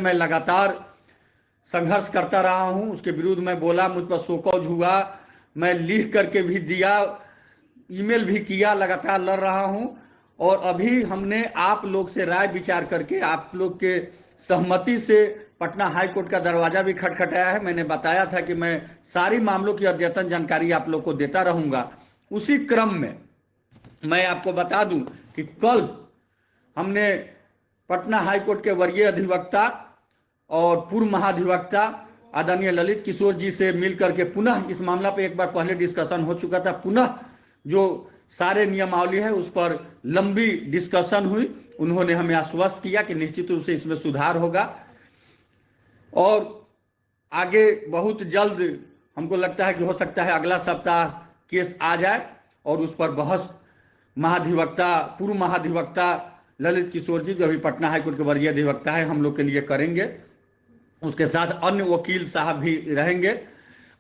मैं लगातार संघर्ष करता रहा हूं, उसके विरुद्ध मैं बोला, मुझ पर शोकॉज हुआ, मैं लिख करके भी दिया, ईमेल भी किया, लगातार लड़ रहा हूं। और अभी हमने आप लोग से राय विचार करके आप लोग के सहमति से पटना हाई कोर्ट का दरवाजा भी खटखटाया है। मैंने बताया था कि मैं सारी मामलों की अद्यतन जानकारी आप लोग को देता रहूंगा। उसी क्रम में मैं आपको बता दूं कि कल हमने पटना हाई कोर्ट के वरीय अधिवक्ता और पूर्व महाधिवक्ता आदरणीय ललित किशोर जी से मिलकर के पुनः इस मामला पर एक बार पहले डिस्कशन हो चुका था, पुनः जो सारे नियमावली है उस पर लंबी डिस्कशन हुई। उन्होंने हमें आश्वस्त किया कि निश्चित रूप से इसमें सुधार होगा और आगे बहुत जल्द हमको लगता है कि हो सकता है अगला सप्ताह केस आ जाए और उस पर बहस महाधिवक्ता पूर्व महाधिवक्ता ललित किशोर जी, जो अभी पटना हाईकोर्ट के वरीय अधिवक्ता है, हम लोग के लिए करेंगे। उसके साथ अन्य वकील साहब भी रहेंगे।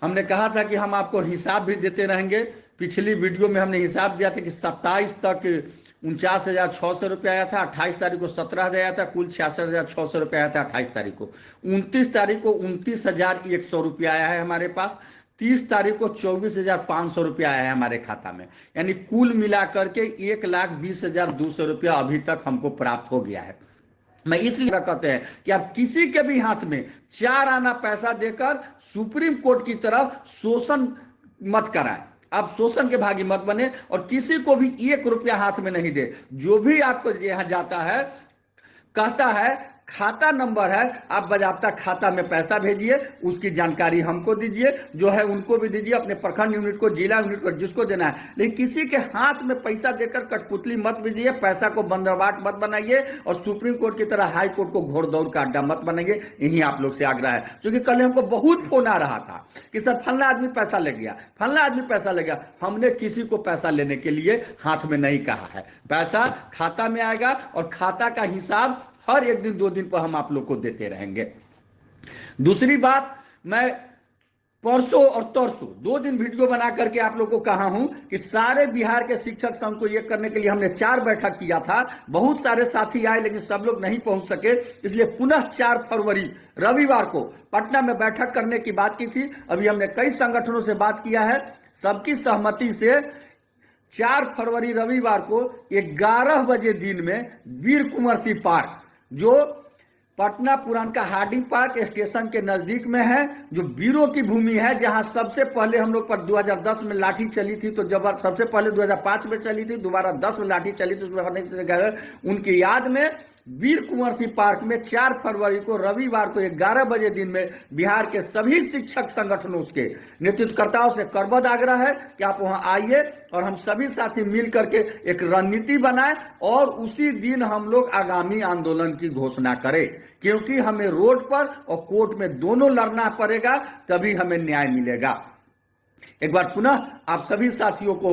हमने कहा था कि हम आपको हिसाब भी देते रहेंगे। पिछली वीडियो में हमने हिसाब दिया था कि 27 तक 49,600 रुपया आया था, 28 तारीख को 17,000 आया था, कुल 66,600 रुपया आया था 28 तारीख को। 29 तारीख को 29,100 रुपया आया है हमारे पास। 30 तारीख को 24,500 रुपया आया है हमारे खाता में, यानी कुल मिलाकर के 1,20,200 रुपया अभी तक हमको प्राप्त हो गया है। मैं इसलिए कहते हैं कि आप किसी के भी हाथ में 4 आना पैसा देकर सुप्रीम कोर्ट की तरफ शोषण मत कराएं। आप शोषण के भागी मत बने और किसी को भी 1 रुपया हाथ में नहीं दे। जो भी आपको यहां जाता है कहता है खाता नंबर है, आप बाजाबता खाता में पैसा भेजिए, उसकी जानकारी हमको दीजिए, जो है उनको भी दीजिए, अपने प्रखंड यूनिट को, जिला यूनिट को, जिसको देना है। लेकिन किसी के हाथ में पैसा देकर कठपुतली मत भेजिए, पैसा को बंदरबाट मत बनाइए और सुप्रीम कोर्ट की तरह हाई कोर्ट को घोड़दौड़ का अड्डा मत बनाइए। यही आप लोग से आग्रह है। क्योंकि कल हमको बहुत फोन आ रहा था कि सर फलना आदमी पैसा ले गया, फलना आदमी पैसा ले गया। हमने किसी को पैसा लेने के लिए हाथ में नहीं कहा है। पैसा खाता में आएगा और खाता का हिसाब हर 1 दिन 2 दिन पर हम आप लोग को देते रहेंगे। दूसरी बात, मैं परसों और तरसों 2 दिन वीडियो बना करके आप लोग को कहा हूं कि सारे बिहार के शिक्षक संघ को एक करने के लिए हमने 4 बैठक किया था। बहुत सारे साथी आए लेकिन सब लोग नहीं पहुंच सके, इसलिए पुनः 4 फरवरी रविवार को पटना में बैठक करने की बात की थी। अभी हमने कई संगठनों से बात किया है, सबकी सहमति से 4 फरवरी रविवार को 11 बजे दिन में वीर कुंवर सिंह पार्क, जो पटना पुरान का हार्डिंग पार्क स्टेशन के नजदीक में है, जो वीरों की भूमि है, जहां सबसे पहले हम लोग पर 2010 में लाठी चली थी, तो जब सबसे पहले 2005 में चली थी, दोबारा 10 में लाठी चली थी, उसमें उनकी याद में वीर कुंवर सिंह पार्क में 4 फरवरी को रविवार को 11 बजे दिन में बिहार के सभी शिक्षक संगठनों के नेतृत्वकर्ताओं से करबद्ध आग्रह है कि आप वहां आइए और हम सभी साथी मिल करके एक रणनीति बनाएं और उसी दिन हम लोग आगामी आंदोलन की घोषणा करें। क्योंकि हमें रोड पर और कोर्ट में दोनों लड़ना पड़ेगा, तभी हमें न्याय मिलेगा। एक बार पुनः आप सभी साथियों को